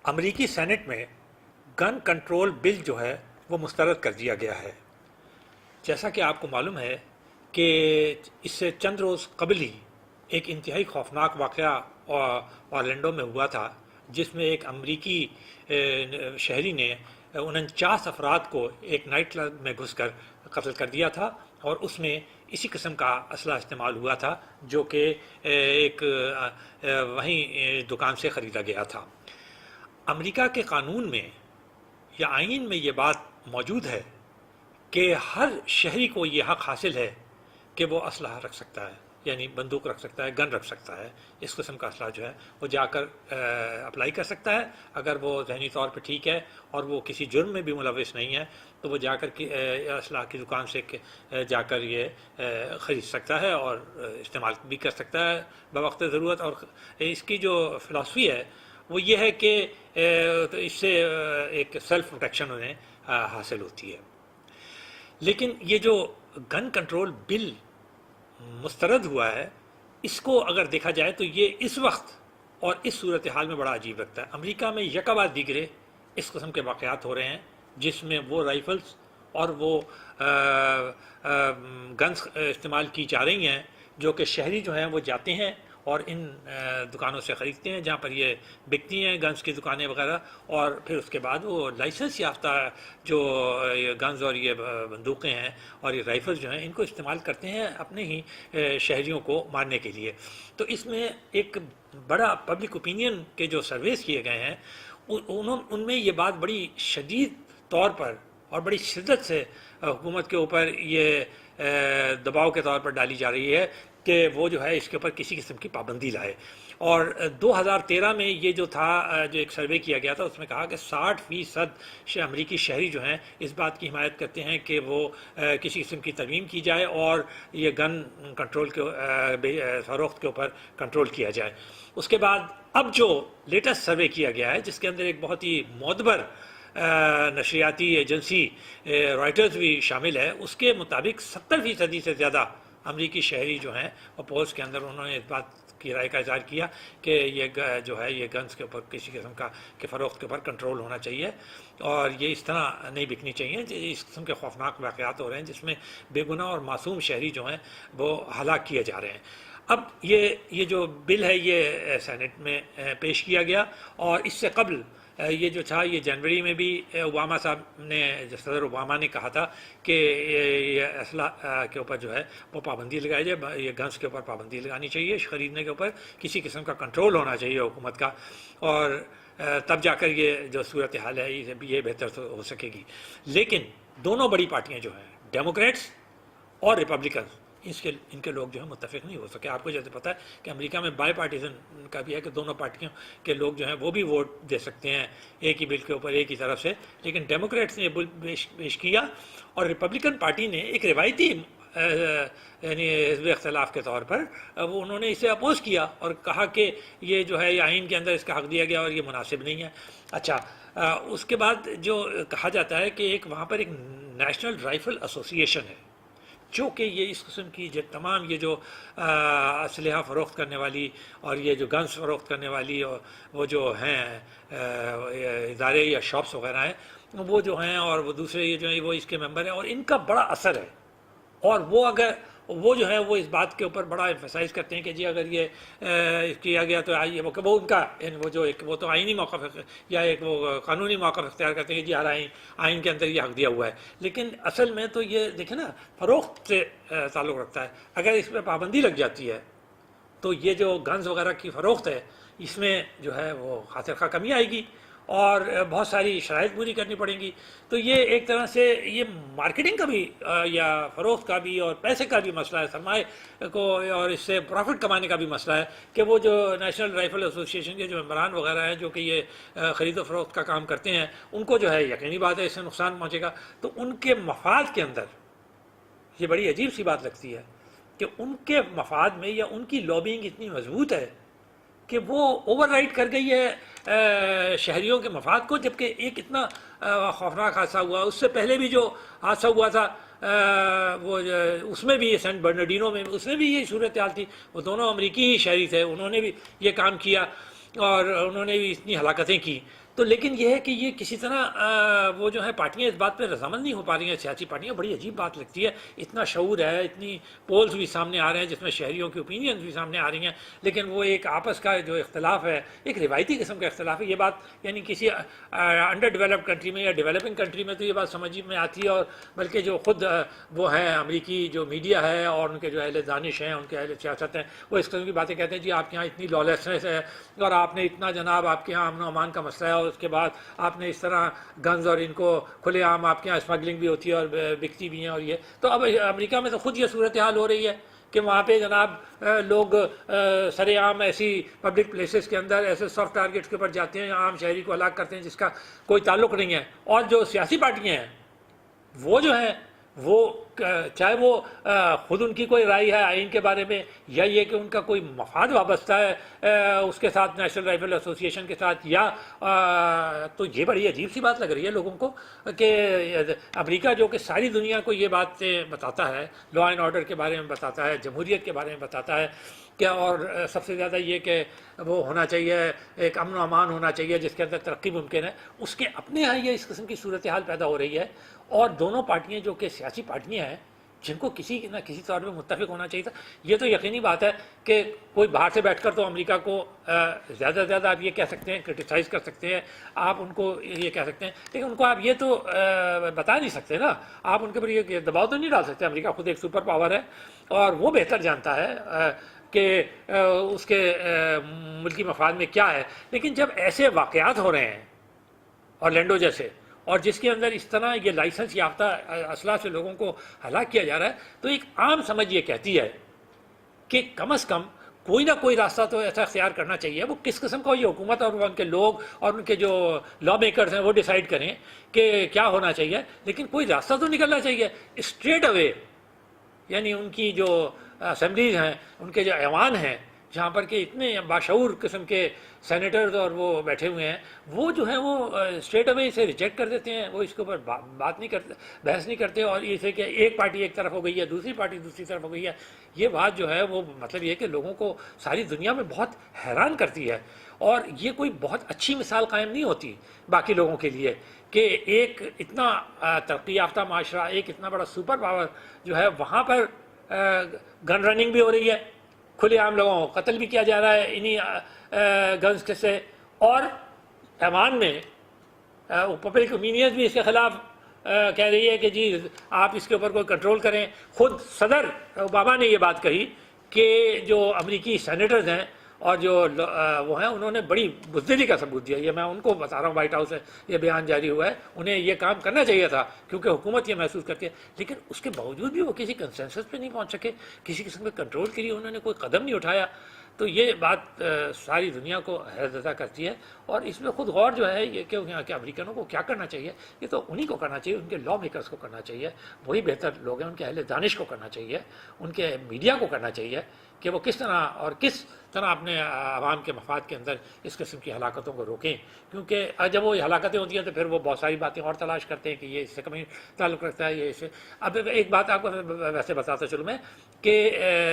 امریکی سینٹ میں gun control بل جو ہے وہ مسترد کر دیا گیا ہے۔ جیسا کہ آپ کو معلوم ہے کہ اس سے چند روز قبل ہی ایک انتہائی خوفناک واقعہ اورلینڈو میں ہوا تھا، جس میں ایک امریکی شہری نے 49 افراد کو ایک نائٹ کلب میں گھس کر قتل کر دیا تھا، اور اس میں اسی قسم کا اسلحہ استعمال ہوا تھا جو کہ ایک وہیں دکان سے خریدا گیا تھا۔ امریکہ کے قانون میں یا آئین میں یہ بات موجود ہے کہ ہر شہری کو یہ حق حاصل ہے کہ وہ اسلحہ رکھ سکتا ہے، یعنی بندوق رکھ سکتا ہے، گن رکھ سکتا ہے، اس قسم کا اسلحہ جو ہے وہ جا کر اپلائی کر سکتا ہے۔ اگر وہ ذہنی طور پہ ٹھیک ہے اور وہ کسی جرم میں بھی ملوث نہیں ہے تو وہ جا کر اسلحہ کی دکان سے جا کر یہ خرید سکتا ہے اور استعمال بھی کر سکتا ہے بوقت ضرورت۔ اور اس کی جو فلاسفی ہے وہ یہ ہے کہ اس سے ایک سیلف پروٹیکشن انہیں حاصل ہوتی ہے۔ لیکن یہ جو گن کنٹرول بل مسترد ہوا ہے، اس کو اگر دیکھا جائے تو یہ اس وقت اور اس صورتحال میں بڑا عجیب لگتا ہے۔ امریکہ میں یکا بعد دیگرے اس قسم کے واقعات ہو رہے ہیں جس میں وہ رائفلز اور وہ گنز استعمال کی جا رہی ہیں جو کہ شہری جو ہیں وہ جاتے ہیں اور ان دکانوں سے خریدتے ہیں جہاں پر یہ بکتی ہیں، گنز کی دکانیں وغیرہ، اور پھر اس کے بعد وہ لائسنس یافتہ جو گنز اور یہ بندوقیں ہیں اور یہ رائفل جو ہیں ان کو استعمال کرتے ہیں اپنے ہی شہریوں کو مارنے کے لیے۔ تو اس میں ایک بڑا پبلک اوپینین کے جو سرویز کیے گئے ہیں ان میں یہ بات بڑی شدید طور پر اور بڑی شدت سے حکومت کے اوپر یہ دباؤ کے طور پر ڈالی جا رہی ہے کہ وہ جو ہے اس کے اوپر کسی قسم کی پابندی لائے۔ اور 2013 میں یہ جو تھا، جو ایک سروے کیا گیا تھا، اس میں کہا کہ 60% امریکی شہری جو ہیں اس بات کی حمایت کرتے ہیں کہ وہ کسی قسم کی ترمیم کی جائے اور یہ گن کنٹرول کے فروخت کے اوپر کنٹرول کیا جائے۔ اس کے بعد اب جو لیٹسٹ سروے کیا گیا ہے جس کے اندر ایک بہت ہی معتبر نشریاتی ایجنسی رائٹرز بھی شامل ہے، اس کے مطابق 70% سے زیادہ امریکی شہری جو ہیں اپوز کے اندر انہوں نے اس بات کی رائے کا اظہار کیا کہ یہ جو ہے یہ گنز کے اوپر کسی قسم کا کہ فروخت کے اوپر کنٹرول ہونا چاہیے اور یہ اس طرح نہیں بکنی چاہیے۔ اس قسم کے خوفناک واقعات ہو رہے ہیں جس میں بے گناہ اور معصوم شہری جو ہیں وہ ہلاک کیے جا رہے ہیں۔ اب یہ جو بل ہے یہ سینٹ میں پیش کیا گیا، اور اس سے قبل یہ جو تھا یہ جنوری میں بھی اوباما صاحب نے، صدر اوباما نے کہا تھا کہ یہ اسلحہ کے اوپر جو ہے وہ پابندی لگائی جائے، یہ گنز کے اوپر پابندی لگانی چاہیے، خریدنے کے اوپر کسی قسم کا کنٹرول ہونا چاہیے حکومت کا، اور تب جا کر یہ جو صورتحال ہے یہ بہتر ہو سکے گی۔ لیکن دونوں بڑی پارٹیاں جو ہیں ڈیموکریٹس اور ریپبلکنز، ان کے لوگ جو ہیں متفق نہیں ہو سکے۔ آپ کو جیسے پتہ ہے کہ امریکہ میں بائی پارٹیزن کا بھی ہے کہ دونوں پارٹیوں کے لوگ جو ہیں وہ بھی ووٹ دے سکتے ہیں ایک ہی بل کے اوپر ایک ہی طرف سے، لیکن ڈیموکریٹس نے یہ بل پیش کیا اور ریپبلکن پارٹی نے ایک روایتی یعنی حزب اختلاف کے طور پر وہ انہوں نے اسے اپوز کیا اور کہا کہ یہ جو ہے یہ آئین کے اندر اس کا حق دیا گیا اور یہ مناسب نہیں ہے۔ اچھا، اس کے بعد جو کہا جاتا ہے کہ ایک وہاں پر ایک نیشنل رائفل ایسوسی ایشن ہے جو کہ یہ اس قسم کی جو تمام یہ جو اسلحہ فروخت کرنے والی اور یہ جو گنز فروخت کرنے والی اور وہ جو ہیں ادارے یا شاپس وغیرہ ہیں وہ جو ہیں اور وہ دوسرے یہ جو ہیں وہ اس کے ممبر ہیں، اور ان کا بڑا اثر ہے، اور وہ جو ہے وہ اس بات کے اوپر بڑا ایمفسائز کرتے ہیں کہ جی اگر یہ کیا گیا تو آئیے وہ ان کا وہ تو آئینی موقف یا ایک وہ قانونی موقف اختیار کرتے ہیں کہ جی ہر آئین کے اندر یہ حق دیا ہوا ہے، لیکن اصل میں تو یہ دیکھیں نا فروخت سے تعلق رکھتا ہے۔ اگر اس پہ پابندی لگ جاتی ہے تو یہ جو گنز وغیرہ کی فروخت ہے اس میں جو ہے وہ خاطر خواہ کمی آئے گی اور بہت ساری شرائط پوری کرنی پڑیں گی۔ تو یہ ایک طرح سے یہ مارکیٹنگ کا بھی یا فروخت کا بھی اور پیسے کا بھی مسئلہ ہے، سرمایہ کو اور اس سے پروفٹ کمانے کا بھی مسئلہ ہے کہ وہ جو نیشنل رائفل ایسوسی ایشن کے جو ممبران وغیرہ ہیں جو کہ یہ خرید و فروخت کا کام کرتے ہیں ان کو جو ہے یقینی بات ہے اس سے نقصان پہنچے گا، تو ان کے مفاد کے اندر یہ بڑی عجیب سی بات لگتی ہے کہ ان کے مفاد میں یا ان کی لابینگ اتنی مضبوط ہے کہ وہ اوور رائڈ کر گئی ہے شہریوں کے مفاد کو، جبکہ ایک اتنا خوفناک حادثہ ہوا، اس سے پہلے بھی جو حادثہ ہوا تھا وہ اس میں بھی سینٹ برنارڈینو میں اس میں بھی یہی صورتحال تھی، وہ دونوں امریکی ہی شہری تھے، انہوں نے بھی یہ کام کیا اور انہوں نے بھی اتنی ہلاکتیں کی. تو لیکن یہ ہے کہ یہ کسی طرح وہ جو ہے پارٹیاں اس بات پہ رضامند نہیں ہو پا رہی ہیں، سیاسی پارٹیاں. بڑی عجیب بات لگتی ہے، اتنا شعور ہے، اتنی پولز بھی سامنے آ رہے ہیں جس میں شہریوں کی اوپینینز بھی سامنے آ رہی ہیں، لیکن وہ ایک آپس کا جو اختلاف ہے، ایک روایتی قسم کا اختلاف ہے. یہ بات یعنی کسی انڈر ڈیولپڈ کنٹری میں یا ڈیولپنگ کنٹری میں تو یہ بات سمجھ میں آتی ہے، اور بلکہ جو خود وہ ہیں امریکی جو میڈیا ہے اور ان کے جو اہل دانش ہیں، ان کے اہل سیاست ہیں، وہ اس قسم کی باتیں کہتے ہیں جی آپ کے یہاں اتنی لالیسنس ہے اور آپ نے اتنا جناب آپ کے یہاں امن و امان کا مسئلہ ہے، اور اس کے بعد آپ نے اس طرح گنز اور ان کو کھلے عام آپ کے یہاں اسمگلنگ بھی ہوتی ہے اور بکتی بھی ہیں. اور یہ تو اب امریکہ میں تو خود یہ صورتحال ہو رہی ہے کہ وہاں پہ جناب لوگ سر عام ایسی پبلک پلیسز کے اندر ایسے سافٹ ٹارگیٹس کے اوپر جاتے ہیں، عام شہری کو ہلاک کرتے ہیں جس کا کوئی تعلق نہیں ہے. اور جو سیاسی پارٹیاں ہیں وہ جو ہیں وہ چاہے وہ خود ان کی کوئی رائے ہے آئین کے بارے میں، یا یہ کہ ان کا کوئی مفاد وابستہ ہے اس کے ساتھ نیشنل رائفل ایسوسی ایشن کے ساتھ، یا تو یہ بڑی عجیب سی بات لگ رہی ہے لوگوں کو کہ امریکہ جو کہ ساری دنیا کو یہ باتیں بتاتا ہے، لا اینڈ آرڈر کے بارے میں بتاتا ہے، جمہوریت کے بارے میں بتاتا ہے کیا، اور سب سے زیادہ یہ کہ وہ ہونا چاہیے ایک امن و امان ہونا چاہیے جس کے اندر ترقی ممکن ہے، اس کے اپنے یہاں یہ اس قسم کی صورتحال پیدا ہو رہی ہے. اور دونوں پارٹیاں جو کہ سیاسی پارٹیاں ہیں جن کو کسی نہ کسی طور پہ متفق ہونا چاہیے تھا. یہ تو یقینی بات ہے کہ کوئی باہر سے بیٹھ کر تو امریکہ کو زیادہ سے زیادہ آپ یہ کہہ سکتے ہیں، کرٹیسائز کر سکتے ہیں، آپ ان کو یہ کہہ سکتے ہیں، لیکن ان کو آپ یہ تو بتا نہیں سکتے نا، آپ ان کے اوپر یہ دباؤ تو نہیں ڈال سکتے. امریکہ خود ایک سپر پاور ہے اور وہ بہتر جانتا ہے کہ اس کے ملکی مفاد میں کیا ہے. لیکن جب ایسے واقعات ہو رہے ہیں اورلینڈو جیسے، اور جس کے اندر اس طرح یہ لائسنس یافتہ اسلحہ سے لوگوں کو ہلاک کیا جا رہا ہے، تو ایک عام سمجھ یہ کہتی ہے کہ کم از کم کوئی نہ کوئی راستہ تو ایسا اختیار کرنا چاہیے. وہ کس قسم کا یہ حکومت اور ان کے لوگ اور ان کے جو لا میکرز ہیں وہ ڈیسائیڈ کریں کہ کیا ہونا چاہیے، لیکن کوئی راستہ تو نکلنا چاہیے اسٹریٹ اوے. یعنی ان کی جو اسمبلیز ہیں، ان کے جو ایوان ہیں جہاں پر کہ اتنے باشعور قسم کے سینیٹرز اور وہ بیٹھے ہوئے ہیں، وہ جو ہیں وہ اسٹریٹ اوے اسے ریجیکٹ کر دیتے ہیں. وہ اس کے اوپر بات نہیں کرتے، بحث نہیں کرتے، اور اسے کہ ایک پارٹی ایک طرف ہو گئی ہے، دوسری پارٹی دوسری طرف ہو گئی ہے. یہ بات جو ہے وہ مطلب یہ کہ لوگوں کو ساری دنیا میں بہت حیران کرتی ہے، اور یہ کوئی بہت اچھی مثال قائم نہیں ہوتی باقی لوگوں کے لیے کہ ایک اتنا ترقی یافتہ معاشرہ، ایک اتنا بڑا سپر پاور جو ہے، وہاں پر گن رننگ بھی ہو رہی ہے، کھلے عام لوگوں کو قتل بھی کیا جا رہا ہے انہی گنز کے سے، اور ایوان میں پبلک اوپینینز بھی اس کے خلاف کہہ رہی ہے کہ جی آپ اس کے اوپر کوئی کنٹرول کریں. خود صدر اوباما نے یہ بات کہی کہ جو امریکی سینیٹرز ہیں اور جو وہ ہیں انہوں نے بڑی بزدلی کا ثبوت دیا. یہ میں ان کو بتا رہا ہوں، وائٹ ہاؤس سے یہ بیان جاری ہوا ہے، انہیں یہ کام کرنا چاہیے تھا کیونکہ حکومت یہ محسوس کرتی ہے، لیکن اس کے باوجود بھی وہ کسی کنسنسس پہ نہیں پہنچ سکے، کسی قسم کے کنٹرول کے لیے انہوں نے کوئی قدم نہیں اٹھایا. تو یہ بات ساری دنیا کو حیرت زدہ کرتی ہے، اور اس میں خود غور جو ہے یہ کہ امریکنوں کو کیا کرنا چاہیے، یہ تو انہی کو کرنا چاہیے، ان کے لا میکرز کو کرنا چاہیے، وہی بہتر لوگ ہیں، ان کے اہل دانش کو کرنا چاہیے، ان کے میڈیا کو کرنا چاہیے کہ وہ کس طرح اور کس طرح اپنے عوام کے مفاد کے اندر اس قسم کی ہلاکتوں کو روکیں. کیونکہ جب وہ ہلاکتیں ہوتی ہیں تو پھر وہ بہت ساری باتیں اور تلاش کرتے ہیں کہ یہ اس سے کمی تعلق رکھتا ہے، یہ اس سے. اب ایک بات آپ کو ویسے بتاتا چلوں میں کہ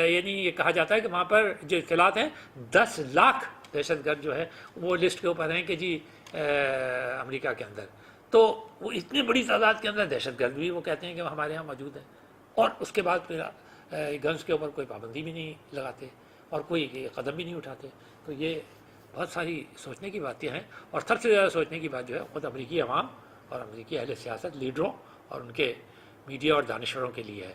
یعنی یہ کہا جاتا ہے کہ وہاں پر جو اطلاعات ہیں 10 لاکھ دہشت گرد جو ہے وہ لسٹ کے اوپر ہیں کہ جی امریکہ کے اندر. تو وہ اتنی بڑی تعداد کے اندر دہشت گرد بھی وہ کہتے ہیں کہ وہ ہمارے یہاں موجود ہیں، اور اس کے بعد پھر گنز کے اوپر کوئی پابندی بھی نہیں لگاتے اور کوئی قدم بھی نہیں اٹھاتے. تو یہ بہت ساری سوچنے کی باتیں ہیں، اور سب سے زیادہ سوچنے کی بات جو ہے خود امریکی عوام اور امریکی اہل سیاست لیڈروں اور ان کے میڈیا اور دانشوروں کے لیے ہے.